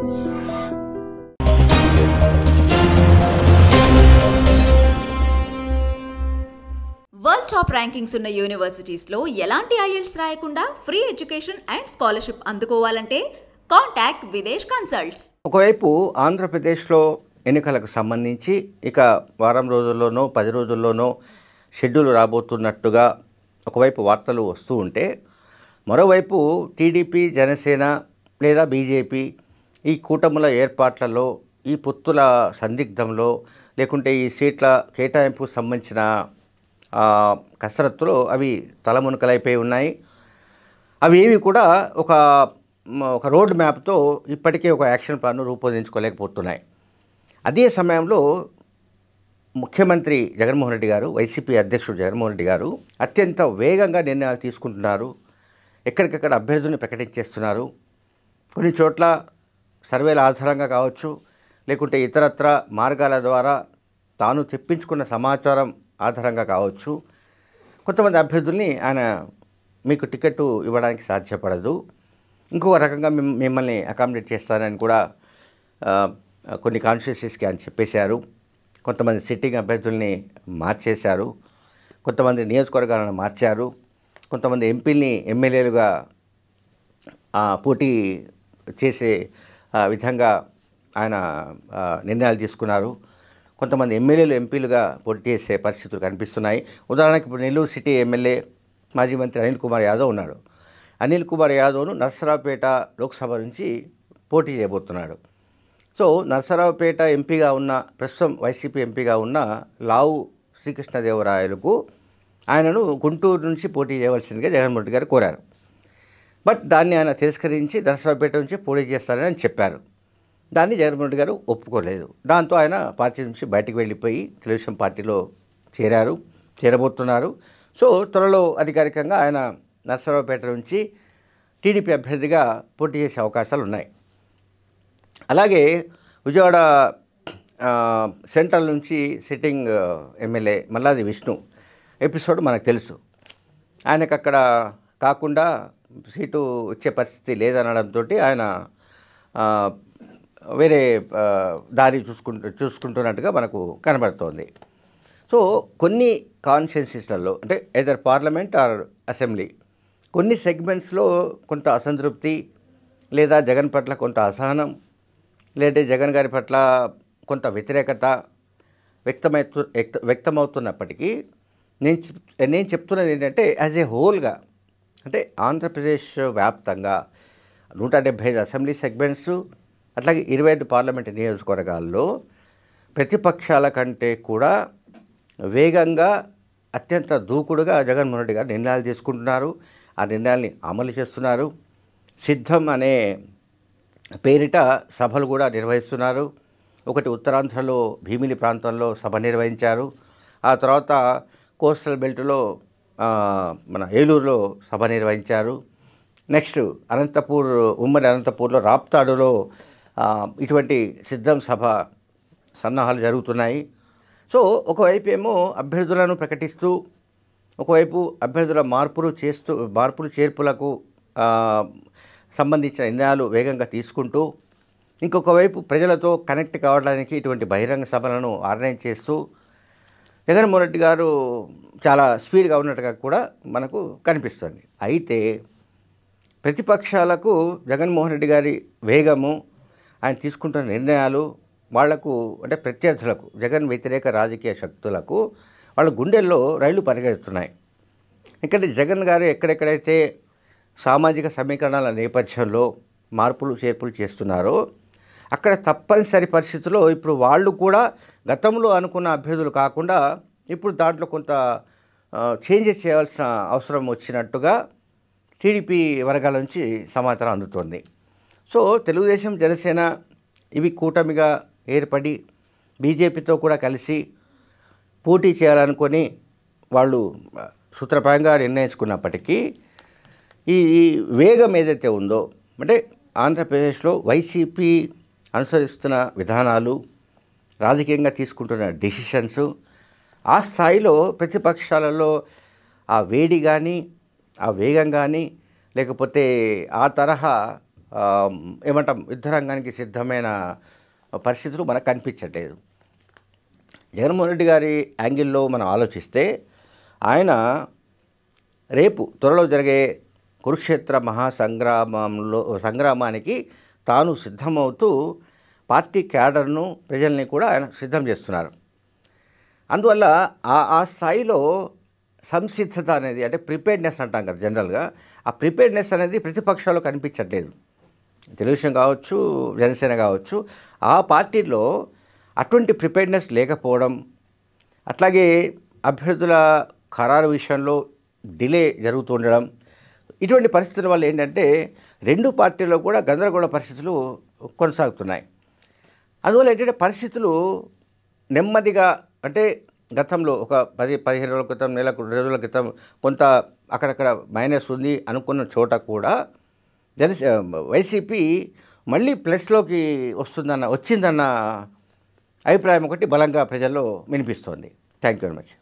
World top rankings ఉన్న యూనివర్సిటీస్లో ఎలాంటి IELTS రాయకుండా ఫ్రీ ఎడ్యుకేషన్ అండ్ స్కాలర్షిప్ అందుకోవాలంటే కాంటాక్ట్ విదేశ్ కన్సల్ట్స్. ఒకవైపు ఆంధ్రప్రదేశ్లో ఎన్నికలకు సంబంధించి ఇక వారం రోజుల్లోనో 10 రోజుల్లోనో షెడ్యూల్ రాబోతున్నట్టుగా ఒకవైపు వార్తలు వస్తూ ఉంటే, మరోవైపు టీడీపీ, జనసేన లేదా బీజేపీ ఈ కూటముల ఏర్పాట్లలో, ఈ పొత్తుల సందిగ్ధంలో, లేకుంటే ఈ సీట్ల కేటాయింపుకు సంబంధించిన కసరత్తులో అవి తలమునకలైపోయి ఉన్నాయి. అవి ఏవి కూడా ఒక రోడ్ మ్యాప్తో ఇప్పటికే ఒక యాక్షన్ ప్లాన్ను రూపొందించుకోలేకపోతున్నాయి. అదే సమయంలో ముఖ్యమంత్రి జగన్మోహన్ రెడ్డి గారు, వైసీపీ అధ్యక్షుడు జగన్మోహన్ రెడ్డి గారు అత్యంత వేగంగా నిర్ణయాలు తీసుకుంటున్నారు. ఎక్కడికక్కడ అభ్యర్థులను ప్రకటించేస్తున్నారు. కొన్ని చోట్ల సర్వేల ఆధారంగా కావచ్చు, లేకుంటే ఇతరత్ర మార్గాల ద్వారా తాను తెప్పించుకున్న సమాచారం ఆధారంగా కావచ్చు, కొంతమంది అభ్యర్థుల్ని ఆయన మీకు టికెట్టు ఇవ్వడానికి సాధ్యపడదు, ఇంకొక రకంగా మిమ్మల్ని అకామిడేట్ చేస్తానని కూడా కొన్ని కాన్స్టిట్యూన్సీస్కి ఆయన చెప్పేశారు. కొంతమంది సిట్టింగ్ అభ్యర్థుల్ని మార్చేశారు, కొంతమంది నియోజకవర్గాలను మార్చారు, కొంతమంది ఎంపీల్ని ఎమ్మెల్యేలుగా పోటీ చేసే విధంగా ఆయన నిర్ణయాలు తీసుకున్నారు. కొంతమంది ఎమ్మెల్యేలు ఎంపీలుగా పోటీ చేసే పరిస్థితులు కనిపిస్తున్నాయి. ఉదాహరణకి ఇప్పుడు నెల్లూరు సిటీ ఎమ్మెల్యే మాజీ మంత్రి అనిల్ కుమార్ యాదవ్ ఉన్నాడు. అనిల్ కుమార్ యాదవ్ను నర్సరావుపేట లోక్సభ నుంచి పోటీ చేయబోతున్నాడు. సో నర్సరావుపేట ఎంపీగా ఉన్న, ప్రస్తుతం వైసీపీ ఎంపీగా ఉన్న లావు శ్రీకృష్ణదేవరాయలకు ఆయనను గుంటూరు నుంచి పోటీ చేయవలసిందిగా జగన్మోహన్ రెడ్డి గారు కోరారు. బట్ దాన్ని ఆయన తిరస్కరించి నర్సరావుపేట నుంచి పోటీ చేస్తారని చెప్పారు. దాన్ని జగన్మోహన్ రెడ్డి గారు ఒప్పుకోలేదు. దాంతో ఆయన పార్టీ నుంచి బయటికి వెళ్ళిపోయి తెలుగుదేశం పార్టీలో చేరబోతున్నారు. సో త్వరలో అధికారికంగా ఆయన నర్సరావుపేట నుంచి టీడీపీ అభ్యర్థిగా పోటీ చేసే అవకాశాలు ఉన్నాయి. అలాగే విజయవాడ సెంట్రల్ నుంచి sitting MLA Malladi Vishnu episode మనకు తెలుసు. ఆయనకు అక్కడ కాకుండా సీటు వచ్చే పరిస్థితి లేదనడంతో ఆయన వేరే దారి చూసుకుంటున్నట్టుగా మనకు కనబడుతోంది. సో కొన్ని కాన్స్టిట్యున్సీస్లలో, అంటే ఎదర్ పార్లమెంట్ ఆర్ అసెంబ్లీ, కొన్ని సెగ్మెంట్స్లో కొంత అసంతృప్తి లేదా జగన్ పట్ల కొంత అసహనం, లేదంటే జగన్ గారి పట్ల కొంత వ్యతిరేకత వ్యక్తమవుతున్నప్పటికీ నేను చెప్తున్నది ఏంటంటే, యాజ్ ఏ హోల్గా, అంటే ఆంధ్రప్రదేశ్ వ్యాప్తంగా 175 అసెంబ్లీ సెగ్మెంట్స్, అట్లాగే 25 పార్లమెంట్ నియోజకవర్గాల్లో ప్రతిపక్షాల కంటే కూడా వేగంగా, అత్యంత దూకుడుగా జగన్మోహన్ రెడ్డి గారు నిర్ణయాలు తీసుకుంటున్నారు. ఆ నిర్ణయాల్ని అమలు చేస్తున్నారు. సిద్ధం అనే పేరిట సభలు కూడా నిర్వహిస్తున్నారు. ఒకటి ఉత్తరాంధ్రలో భీమిలి ప్రాంతంలో సభ నిర్వహించారు. ఆ తర్వాత కోస్టల్ బెల్ట్లో మన ఏలూరులో సభ నిర్వహించారు. నెక్స్ట్ అనంతపూర్, ఉమ్మడి అనంతపూర్లో రాప్తాడులో ఇటువంటి సిద్ధం సభ సన్నాహాలు జరుగుతున్నాయి. సో ఒకవైపు ఏమో అభ్యర్థులను ప్రకటిస్తూ, ఒకవైపు అభ్యర్థుల మార్పులు చేర్పులకు సంబంధించిన నిర్ణయాలు వేగంగా తీసుకుంటూ, ఇంకొక వైపు ప్రజలతో కనెక్ట్ కావడానికి ఇటువంటి బహిరంగ సభలను ఆర్గనైజ్ చేస్తూ జగన్మోహన్ రెడ్డి గారు చాలా స్పీడ్గా ఉన్నట్టుగా కూడా మనకు కనిపిస్తుంది. అయితే ప్రతిపక్షాలకు జగన్మోహన్ రెడ్డి గారి వేగము, ఆయన తీసుకుంటున్న నిర్ణయాలు, వాళ్లకు అంటే ప్రత్యర్థులకు, జగన్ వ్యతిరేక రాజకీయ శక్తులకు వాళ్ళ గుండెల్లో రైళ్లు పరిగెడుతున్నాయి. ఎందుకంటే జగన్ గారు ఎక్కడెక్కడైతే సామాజిక సమీకరణాల నేపథ్యంలో మార్పులు చేర్పులు చేస్తున్నారో, అక్కడ తప్పనిసరి పరిస్థితుల్లో ఇప్పుడు వాళ్ళు కూడా గతంలో అనుకున్న అభ్యర్థులు కాకుండా ఇప్పుడు దాంట్లో కొంత చేంజెస్ చేయాల్సిన అవసరం వచ్చినట్టుగా టీడీపీ వర్గాల నుంచి సమాచారం అందుతోంది. సో తెలుగుదేశం, జనసేన ఇవి కూటమిగా ఏర్పడి బీజేపీతో కూడా కలిసి పోటీ చేయాలనుకొని వాళ్ళు సూత్రప్రాయంగా నిర్ణయించుకున్నప్పటికీ ఈ వేగం ఏదైతే ఉందో, అంటే ఆంధ్రప్రదేశ్లో వైసీపీ అనుసరిస్తున్న విధానాలు, రాజకీయంగా తీసుకుంటున్న డెసిషన్స్, ఆ స్థాయిలో ప్రతిపక్షాలలో ఆ వేడి కానీ, ఆ వేగం కానీ, లేకపోతే ఆ తరహా ఏమంటాం యుద్ధరంగానికి సిద్ధమైన పరిస్థితులు మనకు కనిపించట్లేదు. జగన్మోహన్ రెడ్డి గారి యాంగిల్లో మనం ఆలోచిస్తే ఆయన రేపు త్వరలో జరిగే కురుక్షేత్ర సంగ్రామానికి తాను సిద్ధమవుతూ పార్టీ క్యాడర్ను ప్రజల్ని కూడా ఆయన సిద్ధం చేస్తున్నారు. అందువల్ల ఆ స్థాయిలో సంసిద్ధత అనేది అంటే ప్రిపేర్డ్నెస్ అంటాం కదా జనరల్గా, ఆ ప్రిపేర్డ్నెస్ అనేది ప్రతిపక్షాల్లో కనిపించట్లేదు. తెలుగుదేశం కావచ్చు, జనసేన కావచ్చు, ఆ పార్టీలో అటువంటి ప్రిపేర్డ్నెస్ లేకపోవడం, అట్లాగే అభ్యర్థుల ఖరారు విషయంలో డిలే జరుగుతుండడం, ఇటువంటి పరిస్థితుల వల్ల ఏంటంటే రెండు పార్టీల్లో కూడా గందరగోళ పరిస్థితులు కొనసాగుతున్నాయి. అందువల్ల ఏంటంటే పరిస్థితులు నెమ్మదిగా అంటే గతంలో ఒక 10-15 రోజుల క్రితం, నెల రోజుల క్రితం కొంత అక్కడక్కడ మైనస్ ఉంది అనుకున్న చోట కూడా వైసీపీ మళ్ళీ ప్లస్లోకి వచ్చిందన్న అభిప్రాయం ఒకటి బలంగా ప్రజల్లో వినిపిస్తోంది. Thank you very much.